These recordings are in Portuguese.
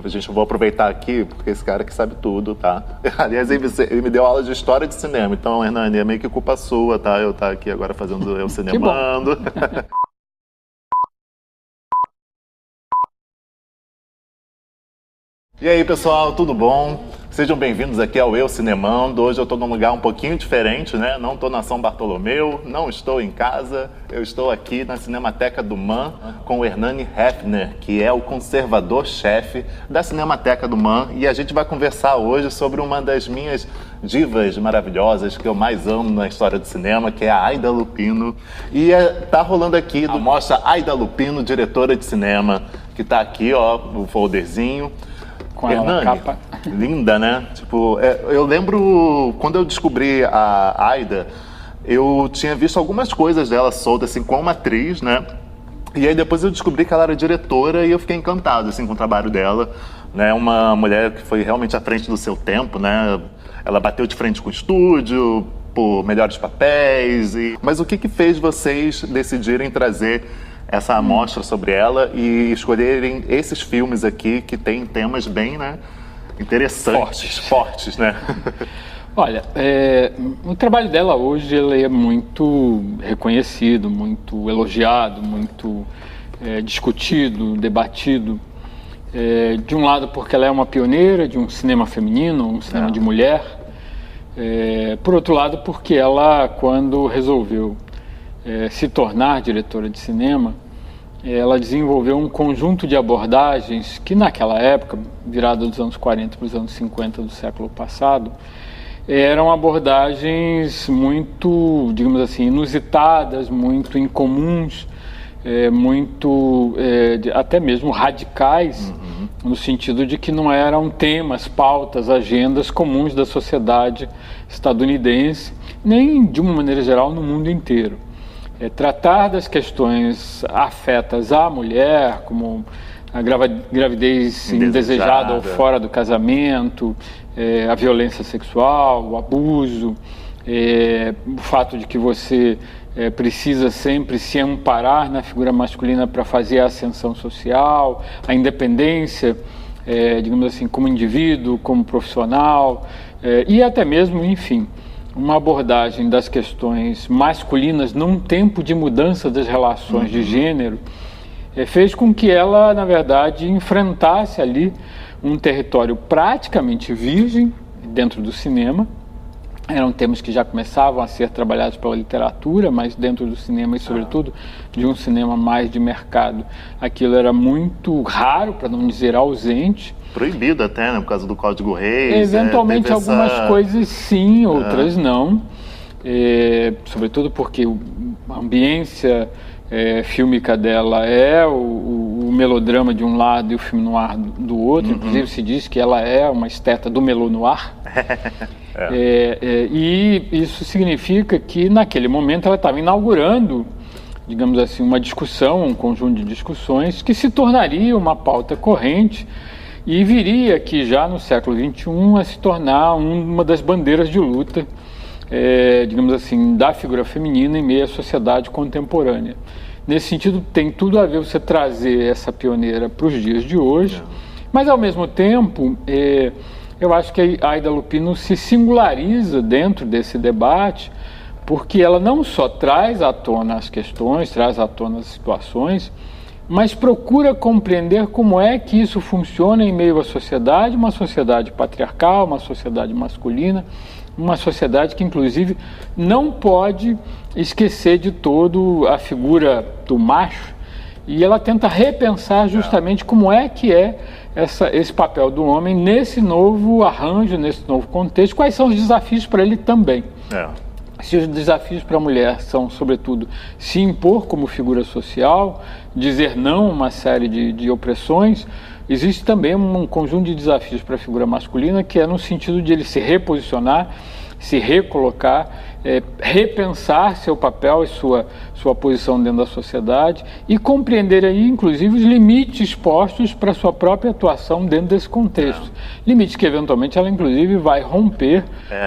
Gente, eu vou aproveitar aqui, porque esse cara que sabe tudo, tá? Aliás, ele me deu aula de história de cinema, então, Hernani, é meio que culpa sua, tá? Eu estar aqui agora fazendo Eu Cinemando. E aí, pessoal, tudo bom? Sejam bem-vindos aqui ao Eu Cinemando. Hoje eu estou num lugar um pouquinho diferente, né? Não estou na São Bartolomeu, não estou em casa. Eu estou aqui na Cinemateca do MAN com o Hernani Haefner, que é o conservador-chefe da Cinemateca do MAN. E a gente vai conversar hoje sobre uma das minhas divas maravilhosas que eu mais amo na história do cinema, que é a Aida Lupino. E tá rolando aqui a mostra Aida Lupino, diretora de cinema, que tá aqui, ó, o folderzinho. Com ela capa. Linda, né? Tipo, eu lembro quando eu descobri a Aida, eu tinha visto algumas coisas dela solta, assim, como atriz, né? E aí depois eu descobri que ela era diretora e eu fiquei encantado, assim, com o trabalho dela, né? Uma mulher que foi realmente à frente do seu tempo, né? Ela bateu de frente com o estúdio por melhores papéis. Mas o que fez vocês decidirem trazer essa amostra sobre ela e escolherem esses filmes aqui que tem temas bem, né, interessantes, fortes, né? Olha, o trabalho dela hoje ele é muito reconhecido, muito elogiado, muito discutido, debatido. De um lado porque ela é uma pioneira de um cinema feminino, um cinema de mulher. Por outro lado porque ela, quando resolveu se tornar diretora de cinema, ela desenvolveu um conjunto de abordagens que naquela época, virada dos anos 40 para os anos 50 do século passado, eram abordagens muito, digamos assim, inusitadas, muito incomuns, até mesmo radicais, no sentido de que não eram temas, pautas, agendas comuns da sociedade estadunidense, nem de uma maneira geral no mundo inteiro. Tratar das questões afetas à mulher, como a gravidez indesejada ou fora do casamento, a violência sexual, o abuso, o fato de que você precisa sempre se amparar na figura masculina para fazer a ascensão social, a independência, digamos assim, como indivíduo, como profissional, e até mesmo, enfim, uma abordagem das questões masculinas num tempo de mudança das relações de gênero, fez com que ela, na verdade, enfrentasse ali um território praticamente virgem dentro do cinema. Eram temas que já começavam a ser trabalhados pela literatura, mas dentro do cinema e, sobretudo, de um cinema mais de mercado, aquilo era muito raro, para não dizer ausente. Proibido até, né, por causa do Código Reis. Eventualmente algumas coisas sim, outras não. Sobretudo porque a ambiência fílmica dela é o melodrama de um lado e o filme noir do outro. Inclusive se diz que ela é uma esteta do melô noir. E isso significa que naquele momento ela estava inaugurando, digamos assim, uma discussão, um conjunto de discussões que se tornaria uma pauta corrente e viria aqui já no século XXI a se tornar uma das bandeiras de luta, digamos assim, da figura feminina em meio à sociedade contemporânea. Nesse sentido, tem tudo a ver você trazer essa pioneira para os dias de hoje, mas ao mesmo tempo, eu acho que a Aida Lupino se singulariza dentro desse debate, porque ela não só traz à tona as questões, traz à tona as situações, mas procura compreender como é que isso funciona em meio à sociedade, uma sociedade patriarcal, uma sociedade masculina, uma sociedade que, inclusive, não pode esquecer de todo a figura do macho, e ela tenta repensar justamente como é que esse papel do homem nesse novo arranjo, nesse novo contexto, quais são os desafios para ele também. Se os desafios para a mulher são, sobretudo, se impor como figura social, dizer não a uma série de opressões, existe também um conjunto de desafios para a figura masculina, que é no sentido de ele se reposicionar, se recolocar, repensar seu papel e sua posição dentro da sociedade e compreender aí, inclusive, os limites postos para a sua própria atuação dentro desse contexto. Limites que, eventualmente, ela, inclusive, vai romper.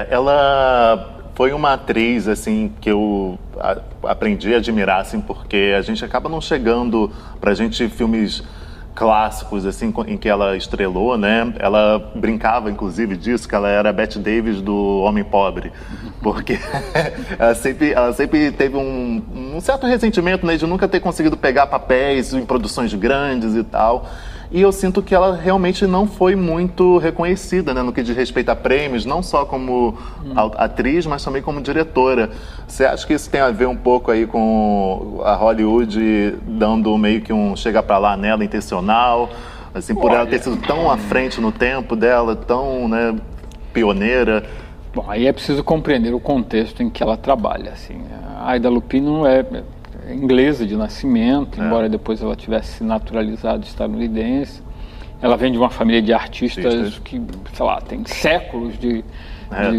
Ela foi uma atriz, assim, que eu aprendi a admirar, assim, porque a gente acaba não chegando pra gente filmes clássicos assim em que ela estrelou, né? Ela brincava inclusive disso, que ela era a Bette Davis do Homem Pobre, porque ela sempre teve um certo ressentimento, né, de nunca ter conseguido pegar papéis em produções grandes e tal. E eu sinto que ela realmente não foi muito reconhecida, né, no que diz respeito a prêmios, não só como atriz, mas também como diretora. Você acha que isso tem a ver um pouco aí com a Hollywood dando meio que um chega pra lá nela intencional, assim, por ela ter sido tão à frente no tempo dela, tão, né, pioneira? Bom, aí é preciso compreender o contexto em que ela trabalha, assim. A Ida Lupino é inglesa de nascimento, embora depois ela tivesse se naturalizado estadunidense. Ela vem de uma família de artistas que, sei lá, tem séculos de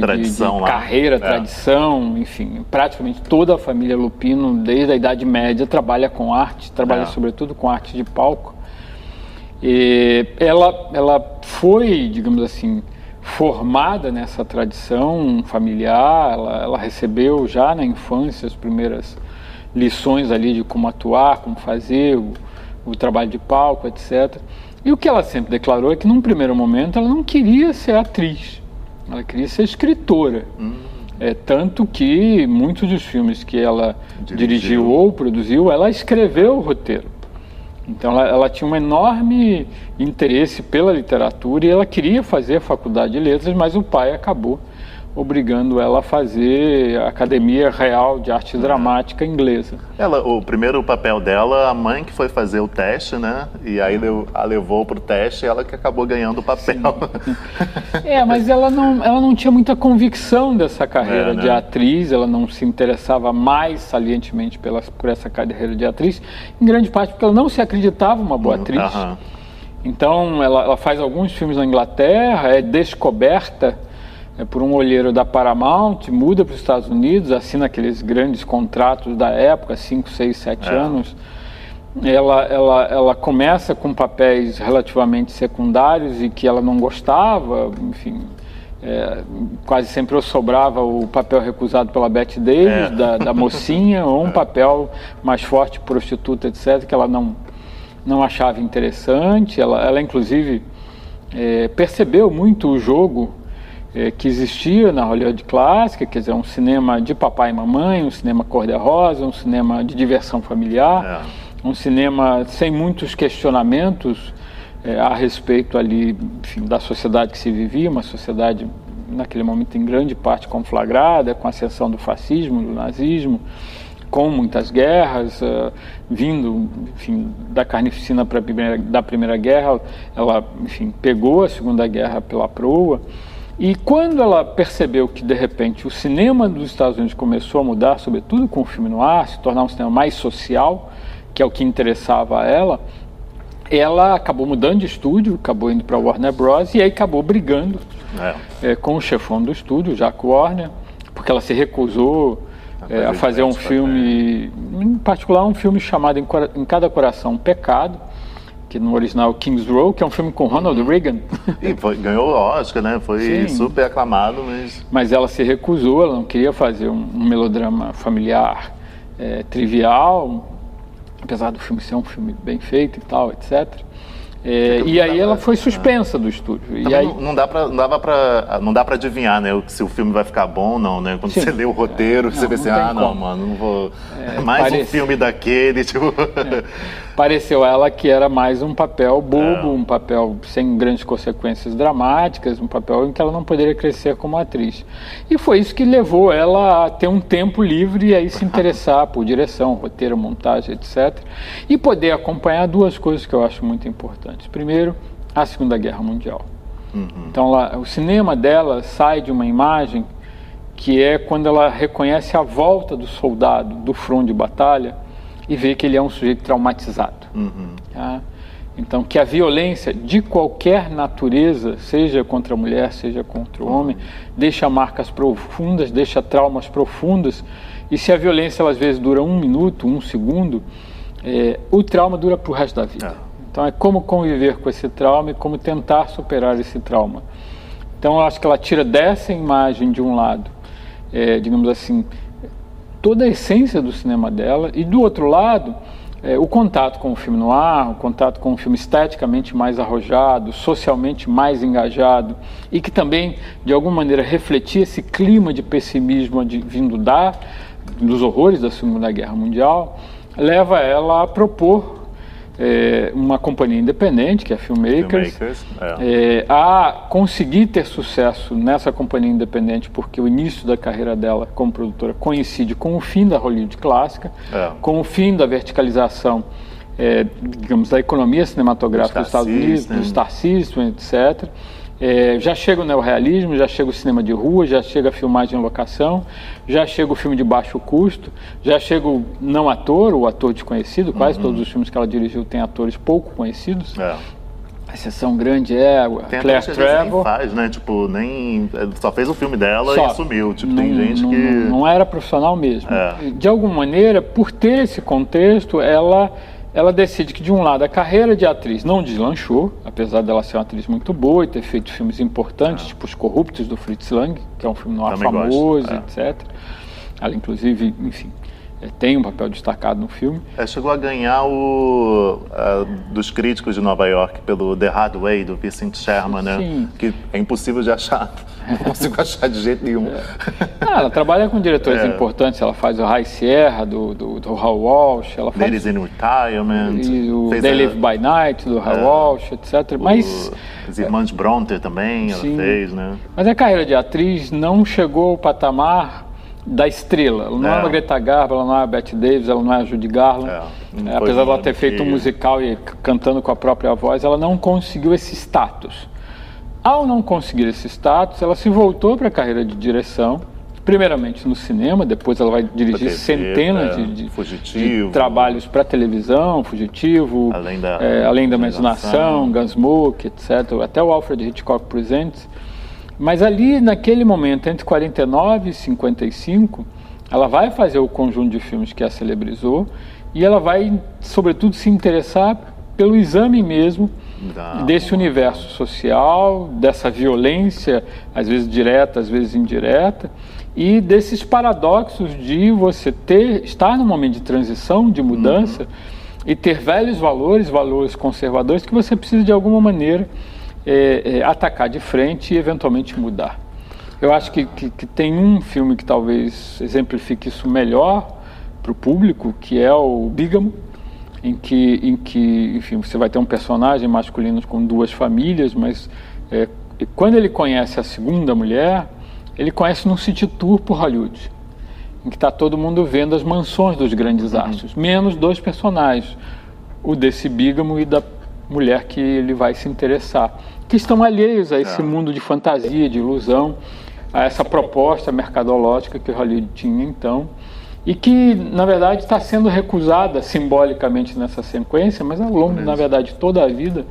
tradição, de carreira, tradição, enfim. Praticamente toda a família Lupino, desde a Idade Média, trabalha com arte, trabalha sobretudo com arte de palco. E ela foi, digamos assim, formada nessa tradição familiar. Ela recebeu já na infância as primeiras lições ali de como atuar, como fazer o trabalho de palco, etc. E o que ela sempre declarou é que num primeiro momento ela não queria ser atriz, ela queria ser escritora. Tanto que muitos dos filmes que ela dirigiu ou produziu, ela escreveu o roteiro. Então ela tinha um enorme interesse pela literatura e ela queria fazer a faculdade de letras, mas o pai acabou obrigando ela a fazer a Academia Real de Arte Dramática inglesa. O primeiro papel dela, a mãe que foi fazer o teste, né? E aí a levou para o teste e ela que acabou ganhando o papel. Mas ela não tinha muita convicção dessa carreira de atriz, ela não se interessava mais salientemente por essa carreira de atriz, em grande parte porque ela não se acreditava uma boa atriz. Então ela faz alguns filmes na Inglaterra, é descoberta por um olheiro da Paramount, muda para os Estados Unidos, assina aqueles grandes contratos da época, 5, 6, 7 anos. Ela começa com papéis relativamente secundários e que ela não gostava, enfim, quase sempre sobrava o papel recusado pela Bette Davis, da mocinha, ou um papel mais forte, prostituta, etc., que ela não achava interessante. Ela inclusive, percebeu muito o jogo que existia na Hollywood clássica, quer dizer, um cinema de papai e mamãe, um cinema cor-de-rosa, um cinema de diversão familiar, um cinema sem muitos questionamentos a respeito ali, enfim, da sociedade que se vivia, uma sociedade naquele momento em grande parte conflagrada, com a ascensão do fascismo, do nazismo, com muitas guerras, vindo, enfim, da carnificina da Primeira Guerra. Ela, enfim, pegou a Segunda Guerra pela proa. E quando ela percebeu que, de repente, o cinema dos Estados Unidos começou a mudar, sobretudo com o filme noir, se tornar um cinema mais social, que é o que interessava a ela acabou mudando de estúdio, acabou indo para a Warner Bros. E aí acabou brigando com o chefão do estúdio, Jack Warner, porque ela se recusou a fazer um filme, em particular um filme chamado Em Cada Coração um Pecado, que no original King's Row, que é um filme com Ronald Reagan. E ganhou o Oscar, né? Foi super aclamado, mas ela se recusou, ela não queria fazer um melodrama familiar trivial, apesar do filme ser um filme bem feito e tal, etc. E aí ela foi suspensa do estúdio. E aí não dá para adivinhar, né, se o filme vai ficar bom ou não, né? Quando você lê o roteiro, você vê assim, não vou. Mais um filme daquele, tipo. Pareceu a ela que era mais um papel bobo, um papel sem grandes consequências dramáticas, um papel em que ela não poderia crescer como atriz. E foi isso que levou ela a ter um tempo livre e aí se interessar por direção, roteiro, montagem, etc. E poder acompanhar duas coisas que eu acho muito importantes. Primeiro, a Segunda Guerra Mundial. Então, o cinema dela sai de uma imagem que é quando ela reconhece a volta do soldado do front de batalha e vê que ele é um sujeito traumatizado. Tá? Então, que a violência de qualquer natureza, seja contra a mulher, seja contra o homem, deixa marcas profundas, deixa traumas profundos, e se a violência às vezes dura 1 minuto, 1 segundo, o trauma dura para o resto da vida. Então, é como conviver com esse trauma e como tentar superar esse trauma. Então, eu acho que ela tira dessa imagem, de um lado, digamos assim, toda a essência do cinema dela, e do outro lado, o contato com o filme noir, o contato com o filme esteticamente mais arrojado, socialmente mais engajado, e que também, de alguma maneira, refletia esse clima de pessimismo vindo dos horrores da Segunda Guerra Mundial, leva ela a propor uma companhia independente, que é a Filmmakers, a conseguir ter sucesso nessa companhia independente, porque o início da carreira dela como produtora coincide com o fim da Hollywood clássica, com o fim da verticalização, digamos, da economia cinematográfica dos Estados Unidos, do Star System, etc. Já chega o neorrealismo, já chega o cinema de rua, já chega a filmagem em locação, já chega o filme de baixo custo, já chega o não ator, o ator desconhecido. Quase todos os filmes que ela dirigiu têm atores pouco conhecidos. A exceção grande é a Claire Trevor. Faz, né? Tipo, só fez o filme dela e sumiu. Tipo, tem gente que... Não era profissional mesmo. De alguma maneira, por ter esse contexto, ela decide que, de um lado, a carreira de atriz não deslanchou, apesar dela ser uma atriz muito boa e ter feito filmes importantes, tipo Os Corruptos, do Fritz Lang, que é um filme noir famoso, etc. Ela, inclusive, enfim, tem um papel destacado no filme. Chegou a ganhar dos críticos de Nova York pelo The Hard Way, do Vincent Sherman, né? Que é impossível de achar, não consigo achar de jeito nenhum. Ela trabalha com diretores importantes, ela faz o High Sierra, do Hal Walsh, ela faz... Ladies in Retirement. E o They Live by Night, do Hal Walsh, etc. Mas... Os Irmãos Bronte também, ela fez, né? Mas a carreira de atriz não chegou ao patamar da estrela. Ela não é uma Greta Garbo, ela não é a Bette Davis, ela não é a Judy Garland. Apesar de ela ter feito um musical e cantando com a própria voz, ela não conseguiu esse status. Ao não conseguir esse status, ela se voltou para a carreira de direção, primeiramente no cinema, depois ela vai dirigir centenas de trabalhos para televisão, Fugitivo, Além da Imaginação, Gunsmoke, etc. Até o Alfred Hitchcock Presents. Mas ali, naquele momento, entre 49 e 55, ela vai fazer o conjunto de filmes que a celebrizou e ela vai, sobretudo, se interessar pelo exame mesmo desse universo social, dessa violência, às vezes direta, às vezes indireta, e desses paradoxos de você estar num momento de transição, de mudança, e ter velhos valores conservadores que você precisa, de alguma maneira, atacar de frente e eventualmente mudar. Eu acho que tem um filme que talvez exemplifique isso melhor para o público, que é o Bígamo, em que enfim, você vai ter um personagem masculino com duas famílias, mas quando ele conhece a segunda mulher, ele conhece num city tour por Hollywood, em que está todo mundo vendo as mansões dos grandes astros, menos dois personagens, o desse bígamo e da mulher que ele vai se interessar, que estão alheios a esse mundo de fantasia, de ilusão, a essa proposta mercadológica que Hollywood tinha então, e que, na verdade, está sendo recusada simbolicamente nessa sequência, mas ao longo, na verdade, toda a vida,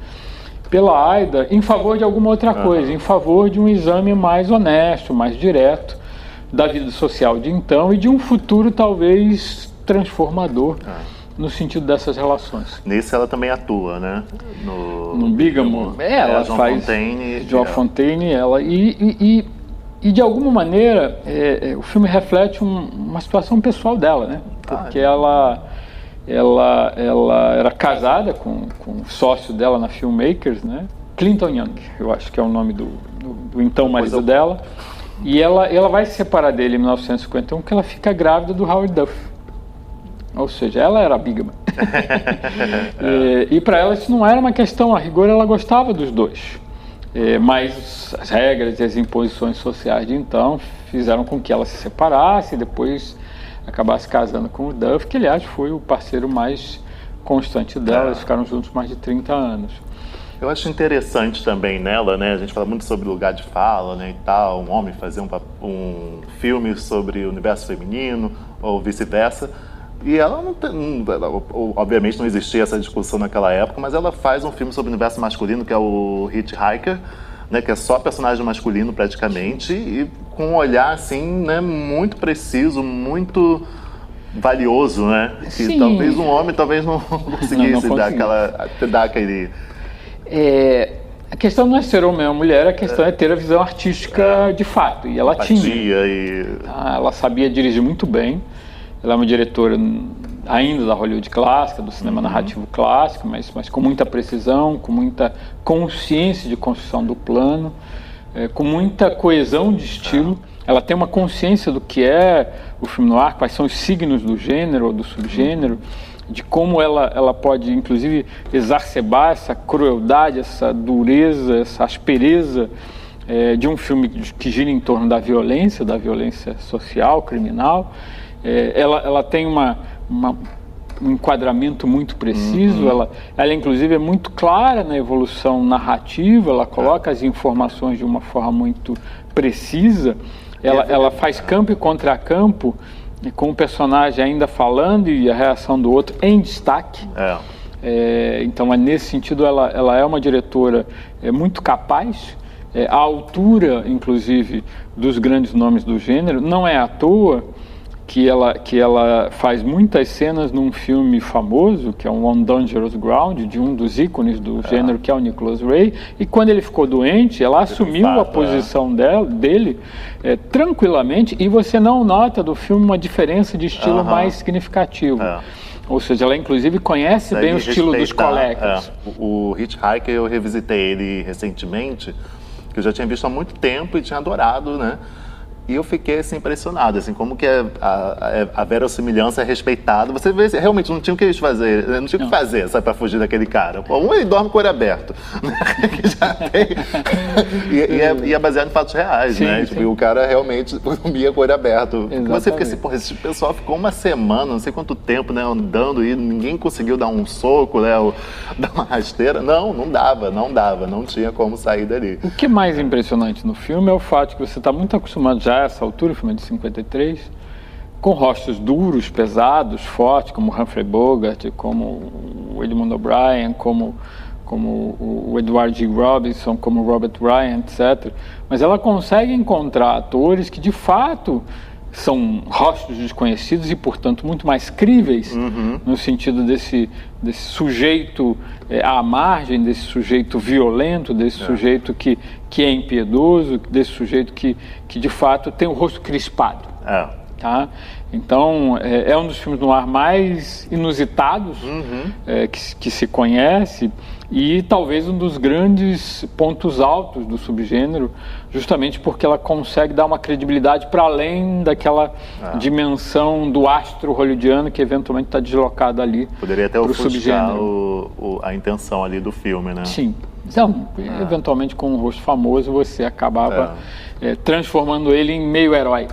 pela Aida, em favor de alguma outra coisa, em favor de um exame mais honesto, mais direto da vida social de então e de um futuro talvez transformador no sentido dessas relações. Nesse ela também atua, né? No Bígamo. Ela faz Joan Fontaine, ela e de alguma maneira o filme reflete uma situação pessoal dela, né? Porque ela era casada com o sócio dela na Filmmakers, né? Clinton Young, eu acho que é o nome do então marido dela. E ela vai se separar dele em 1951 porque ela fica grávida do Howard Duff. Ou seja, ela era bígama. E para ela isso não era uma questão, a rigor ela gostava dos dois. Mas as regras e as imposições sociais de então fizeram com que ela se separasse e depois acabasse casando com o Duff, que aliás foi o parceiro mais constante dela, eles ficaram juntos mais de 30 anos. Eu acho interessante também nela, né? A gente fala muito sobre lugar de fala, né, e tal, um homem fazer um filme sobre o universo feminino ou vice-versa. E ela obviamente não existia essa discussão naquela época, mas ela faz um filme sobre o universo masculino, que é o Hitchhiker, né, que é só personagem masculino praticamente, e com um olhar assim, né, muito preciso, muito valioso, né? Que sim, talvez um homem talvez não conseguisse dar aquele... A questão não é ser homem ou mulher, a questão é ter a visão artística de fato, e ela tinha. Ela sabia dirigir muito bem. Ela é uma diretora ainda da Hollywood clássica, do cinema narrativo clássico, mas com muita precisão, com muita consciência de construção do plano, com muita coesão de estilo. Ela tem uma consciência do que é o filme noir, quais são os signos do gênero ou do subgênero, de como ela pode, inclusive, exacerbar essa crueldade, essa dureza, essa aspereza de um filme que gira em torno da violência social, criminal. Ela tem um enquadramento muito preciso, ela inclusive é muito clara na evolução narrativa, ela coloca as informações de uma forma muito precisa, ela faz campo e contracampo, com o personagem ainda falando e a reação do outro em destaque. Então, nesse sentido, ela é uma diretora muito capaz, à altura, inclusive, dos grandes nomes do gênero. Não é à toa que ela faz muitas cenas num filme famoso, que é um On Dangerous Ground, de um dos ícones do gênero, que é o Nicholas Ray, e quando ele ficou doente, ela assumiu a posição dele tranquilamente, e você não nota do filme uma diferença de estilo mais significativa. Ou seja, ela inclusive conhece bem o estilo dos colegas. O Hitchhiker, eu revisitei ele recentemente, que eu já tinha visto há muito tempo e tinha adorado, né? E eu fiquei assim, impressionado, assim, como que a verossimilhança é respeitada. Você vê, realmente não tinha o que eles fazer, não tinha o que fazer, sabe, para fugir daquele cara. Pô, ele dorme com o olho aberto, né? Que já tem. E é baseado em fatos reais, sim, né? sim. Tipo, e o cara realmente dormia com o olho aberto. Exatamente. Você fica assim, pô, esse pessoal ficou uma semana, não sei quanto tempo, né, andando e ninguém conseguiu dar um soco, né, ou dar uma rasteira. Não dava, não tinha como sair dali. O que é mais impressionante no filme é o fato de que você está muito acostumado já a essa altura, o filme é de 53, com rostos duros, pesados, fortes, como Humphrey Bogart, como o Edmund O'Brien, como o Edward G. Robinson, como o Robert Ryan, etc. Mas ela consegue encontrar atores que, de fato, são rostos desconhecidos e, portanto, muito mais críveis, no sentido desse sujeito à margem, desse sujeito violento, desse sujeito que é impiedoso, desse sujeito que de fato tem o rosto crispado. Tá? Então, é um dos filmes no ar mais inusitados que se conhece, e talvez um dos grandes pontos altos do subgênero, justamente porque ela consegue dar uma credibilidade para além daquela dimensão do astro hollywoodiano que eventualmente está deslocado ali. Poderia até ofuscar a intenção ali do filme, né? Sim. Então, eventualmente com um rosto famoso você acabava transformando ele em meio herói.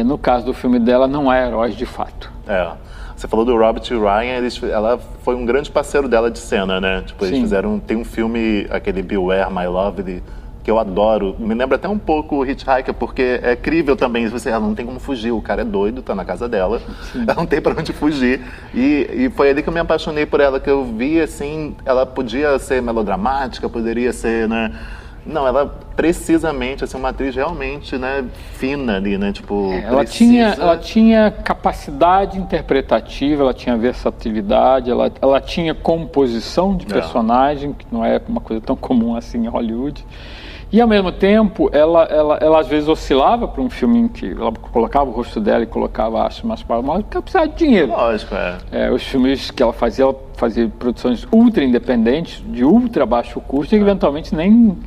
No caso do filme dela, não há heróis de fato. Você falou do Robert Ryan, ela foi um grande parceiro dela de cena, né? Tipo, eles fizeram, tem um filme, aquele Beware, My Lovely, que eu adoro. Me lembra até um pouco o Hitchhiker, porque é crível também. Ela não tem como fugir, o cara é doido, tá na casa dela, ela não tem pra onde fugir. E foi ali que eu me apaixonei por ela, que eu vi, assim, ela podia ser melodramática, poderia ser, né? Não, ela precisamente, assim, uma atriz realmente, né, fina ali, né, tipo, ela tinha capacidade interpretativa, ela tinha versatilidade, ela tinha composição de personagem, que não é uma coisa tão comum assim em Hollywood. E, ao mesmo tempo, ela às vezes oscilava para um filme em que ela colocava o rosto dela e colocava umas palavras, porque ela precisava de dinheiro. Lógico, os filmes que ela fazia produções ultra independentes, de ultra baixo custo, e eventualmente nem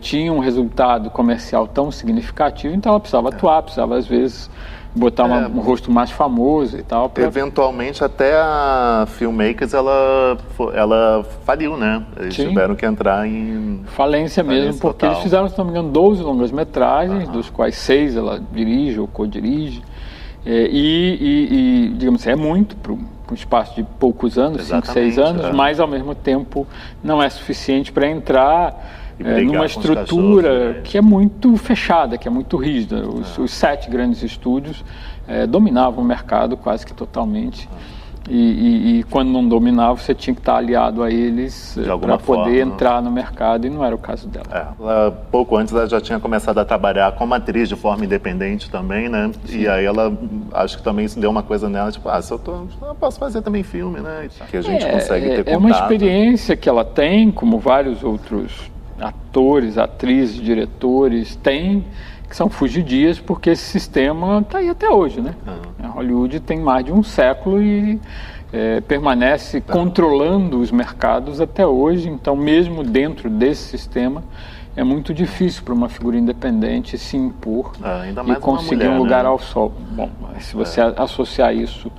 tinha um resultado comercial tão significativo, então ela precisava atuar, precisava às vezes botar um rosto mais famoso e tal. Eventualmente até a Filmmakers ela faliu, né? Eles tiveram que entrar em falência mesmo, porque eles fizeram, se não me engano, 12 longas-metragens, dos quais 6 ela dirige ou co-dirige, e digamos assim, é muito para um espaço de poucos anos, 5, 6 anos, mas ao mesmo tempo não é suficiente para entrar numa estrutura que é muito fechada, que é muito rígida. Os 7 grandes estúdios dominavam o mercado quase que totalmente, e quando não dominava você tinha que estar aliado a eles para poder entrar no mercado, e não era o caso dela. Pouco antes ela já tinha começado a trabalhar como atriz de forma independente também, né? Sim. E aí ela, acho que também isso deu uma coisa nela, tipo, eu posso fazer também filme, né? Que a gente consegue ter contato. É uma experiência que ela tem, como vários outros atores, atrizes, diretores têm, que são fugidias, porque esse sistema está aí até hoje, né? A Hollywood tem mais de um século e permanece controlando os mercados até hoje, então mesmo dentro desse sistema é muito difícil para uma figura independente se impor e conseguir um lugar ao sol. Bom, se você associar isso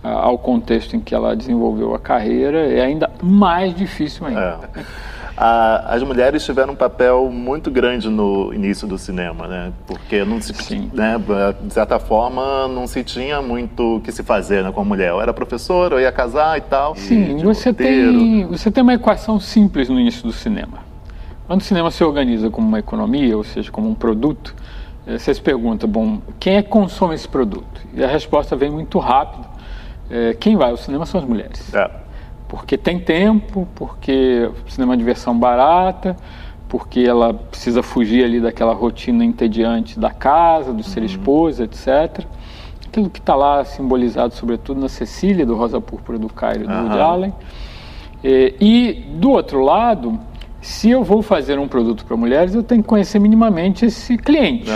ao contexto em que ela desenvolveu a carreira, é ainda mais difícil ainda. As mulheres tiveram um papel muito grande no início do cinema, né? Porque não se, né, de certa forma não se tinha muito o que se fazer, né, com a mulher. Eu era professora, eu ia casar e tal. Sim, você tem uma equação simples no início do cinema. Quando o cinema se organiza como uma economia, ou seja, como um produto, você se pergunta, bom, quem é que consome esse produto? E a resposta vem muito rápido. Quem vai ao cinema são as mulheres. Porque tem tempo, porque o cinema é uma diversão barata, porque ela precisa fugir ali daquela rotina entediante da casa, do ser esposa, etc. Aquilo que está lá simbolizado sobretudo na Cecília, do Rosa Púrpura do Cairo, do Woody Allen. E do outro lado, se eu vou fazer um produto para mulheres, eu tenho que conhecer minimamente esse cliente.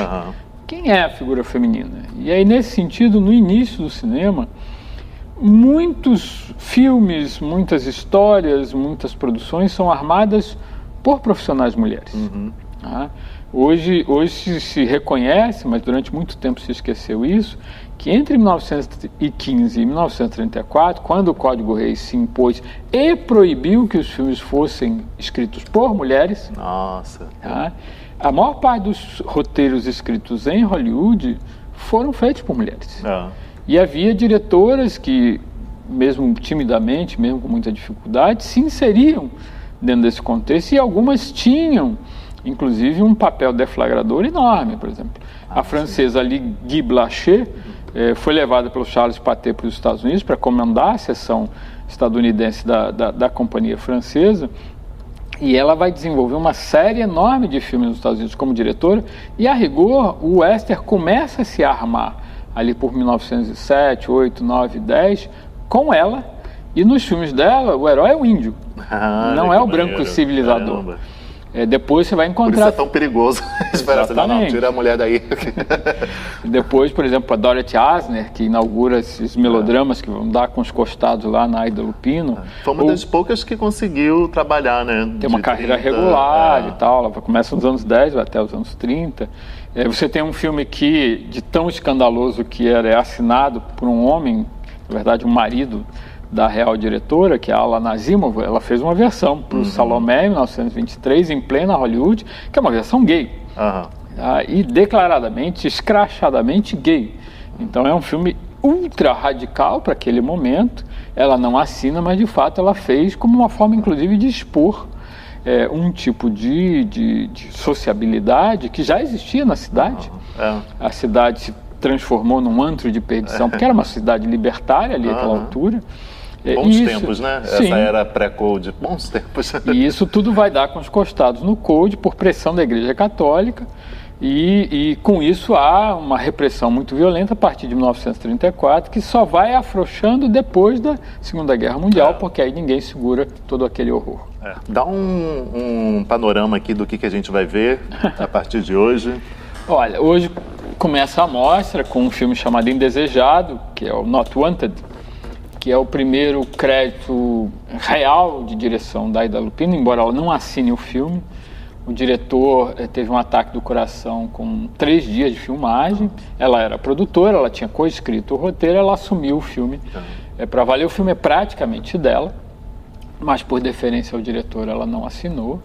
Quem é a figura feminina? E aí, nesse sentido, no início do cinema, muitos filmes, muitas histórias, muitas produções são armadas por profissionais mulheres. Hoje se reconhece, mas durante muito tempo se esqueceu isso, que entre 1915 e 1934, quando o Código Reis se impôs e proibiu que os filmes fossem escritos por mulheres, a maior parte dos roteiros escritos em Hollywood foram feitos por mulheres. E havia diretoras que, mesmo timidamente, mesmo com muita dificuldade, se inseriam dentro desse contexto, e algumas tinham, inclusive, um papel deflagrador enorme. Por exemplo, a francesa Guy Blaché foi levada pelo Charles Pathé para os Estados Unidos para comandar a seção estadunidense da companhia francesa, e ela vai desenvolver uma série enorme de filmes nos Estados Unidos como diretora, e, a rigor, o western começa a se armar ali por 1907, 8, 9, 10, com ela, e nos filmes dela o herói é o índio, não é o branco civilizador. Depois você vai encontrar... Por isso é tão perigoso. Não, tira a mulher daí. Depois, por exemplo, a Dorothy Asner, que inaugura esses melodramas que vão dar com os costados lá na Aida Lupino. Foi uma das poucas que conseguiu trabalhar, né? Tem uma carreira regular e tal, ela começa nos anos 10, vai até os anos 30. Você tem um filme que, de tão escandaloso que era, é assinado por um homem, na verdade um marido da real diretora, que é a Alla Nazimova. Ela fez uma versão para o Salomé em 1923, em plena Hollywood, que é uma versão gay. E declaradamente, escrachadamente gay. Então é um filme ultra radical para aquele momento. Ela não assina, mas de fato ela fez como uma forma, inclusive, de expor um tipo de sociabilidade que já existia na cidade. A cidade se transformou num antro de perdição, porque era uma cidade libertária ali àquela altura. Bons tempos, né? Sim. Essa era pré-Code, bons tempos. E isso tudo vai dar com os costados no Code por pressão da Igreja Católica, e com isso há uma repressão muito violenta a partir de 1934, que só vai afrouxando depois da Segunda Guerra Mundial, porque aí ninguém segura todo aquele horror. Dá um panorama aqui do que a gente vai ver a partir de hoje. Olha, hoje começa a mostra com um filme chamado Indesejado, que é o Not Wanted, que é o primeiro crédito real de direção da Aida Lupino, embora ela não assine o filme. O diretor teve um ataque do coração com 3 dias de filmagem. Ela era produtora, ela tinha coescrito o roteiro, ela assumiu o filme para valer. O filme é praticamente dela, mas por deferência ao diretor ela não assinou.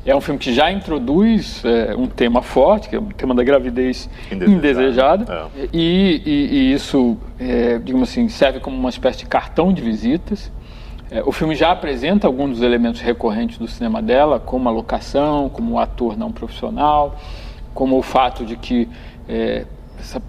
É um filme que já introduz um tema forte, que é o tema da gravidez indesejada. E isso, digamos assim, serve como uma espécie de cartão de visitas. O filme já apresenta alguns dos elementos recorrentes do cinema dela, como a locação, como o ator não profissional, como o fato de que essa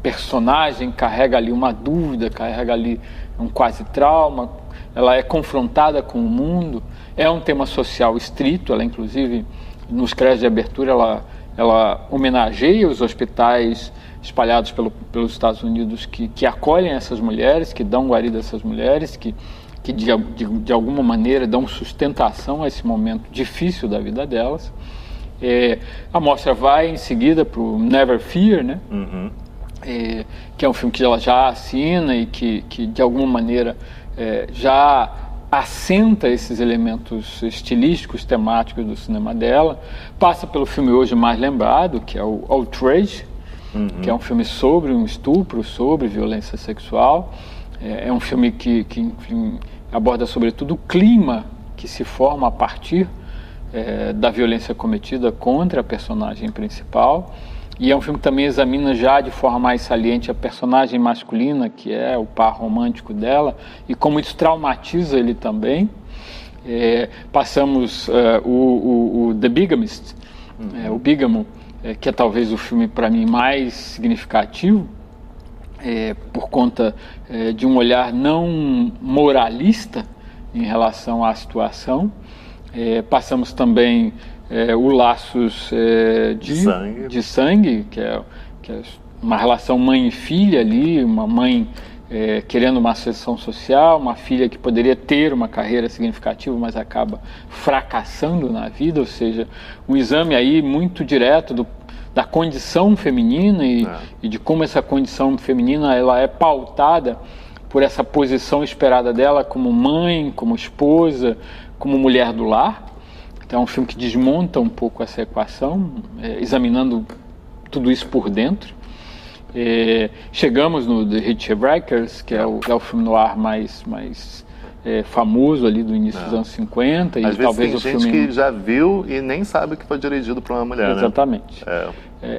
personagem carrega ali uma dúvida, carrega ali um quase trauma, ela é confrontada com o mundo. É um tema social estrito, ela inclusive nos créditos de abertura ela homenageia os hospitais espalhados pelos Estados Unidos que acolhem essas mulheres, que dão guarida a essas mulheres, que que de alguma maneira dão sustentação a esse momento difícil da vida delas. A mostra vai em seguida para o Never Fear, né? Que é um filme que ela já assina e que de alguma maneira já assenta esses elementos estilísticos, temáticos do cinema dela. Passa pelo filme hoje mais lembrado, que é o Outrage, que é um filme sobre um estupro, sobre violência sexual. É um filme que enfim, aborda sobretudo o clima que se forma a partir da violência cometida contra a personagem principal. E é um filme que também examina já de forma mais saliente a personagem masculina, que é o par romântico dela, e como isso traumatiza ele também. Passamos o The Bigamist, o Bígamo, que é talvez o filme para mim mais significativo, por conta de um olhar não moralista em relação à situação. Passamos também o Laços de Sangue, que é uma relação mãe e filha ali, uma mãe querendo uma ascensão social, uma filha que poderia ter uma carreira significativa, mas acaba fracassando na vida, ou seja, um exame aí muito direto da condição feminina e de como essa condição feminina ela é pautada por essa posição esperada dela como mãe, como esposa, como mulher do lar. Então é um filme que desmonta um pouco essa equação, examinando tudo isso por dentro. Chegamos no The Hitchhikers, que é o filme noir mais famoso ali do início dos anos 50. Às e vezes talvez tem o gente filme... que já viu e nem sabe que foi dirigido por uma mulher. Exatamente. Né?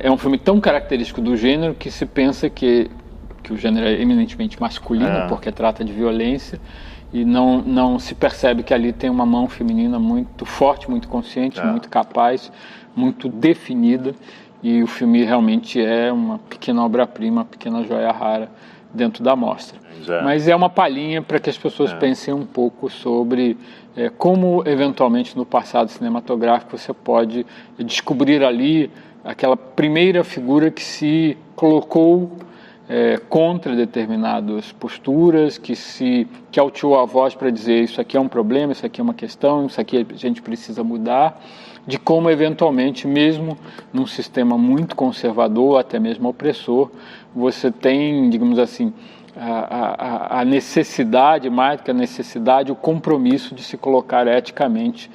É um filme tão característico do gênero que se pensa que o gênero é eminentemente masculino, porque trata de violência, e não se percebe que ali tem uma mão feminina muito forte, muito consciente, muito capaz, muito definida, e o filme realmente é uma pequena obra-prima, uma pequena joia rara dentro da mostra. Mas é uma palhinha para que as pessoas pensem um pouco sobre como, eventualmente, no passado cinematográfico, você pode descobrir ali aquela primeira figura que se colocou contra determinadas posturas, que alteou a voz para dizer isso aqui é um problema, isso aqui é uma questão, isso aqui a gente precisa mudar, de como eventualmente, mesmo num sistema muito conservador, até mesmo opressor, você tem, digamos assim, a necessidade, mais do que a necessidade, o compromisso de se colocar eticamente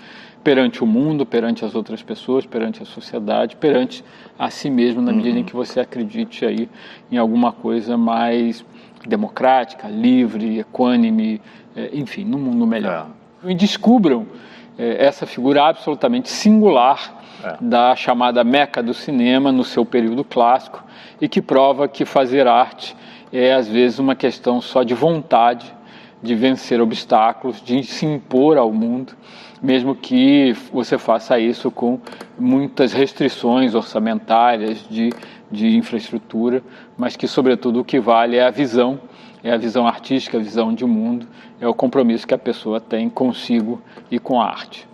perante o mundo, perante as outras pessoas, perante a sociedade, perante a si mesmo, na medida em que você acredite aí em alguma coisa mais democrática, livre, equânime, enfim, num mundo melhor. E descubram essa figura absolutamente singular da chamada Meca do cinema no seu período clássico e que prova que fazer arte é às vezes uma questão só de vontade, de vencer obstáculos, de se impor ao mundo, mesmo que você faça isso com muitas restrições orçamentárias de infraestrutura, mas que, sobretudo, o que vale é a visão artística, a visão de mundo, é o compromisso que a pessoa tem consigo e com a arte.